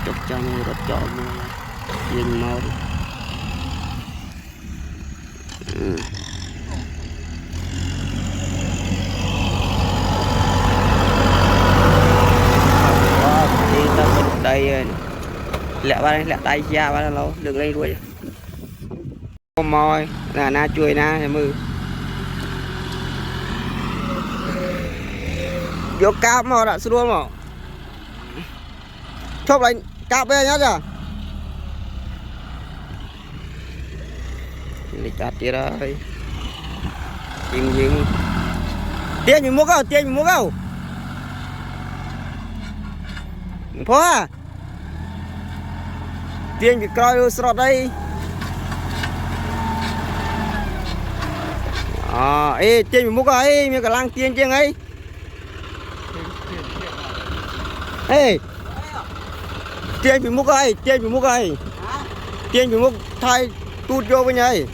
chụp cho mua rất cho mua nhìn màu đi ta đây lẹ tay ra ba lâu đừng lên đuôi mồi là na chuối na thì mư vô cáp mà đã xuống mà chốt lại cáp về nhá chưa lịch chặt kia rồi chim dương tiền mình mua câu phố à tiền bị coi sọt đây ê tiền mình mua câu ấy mình cả lang tiền tiền ấy ê tiền bị múc ai tiền bị múc thay tụt vô bên này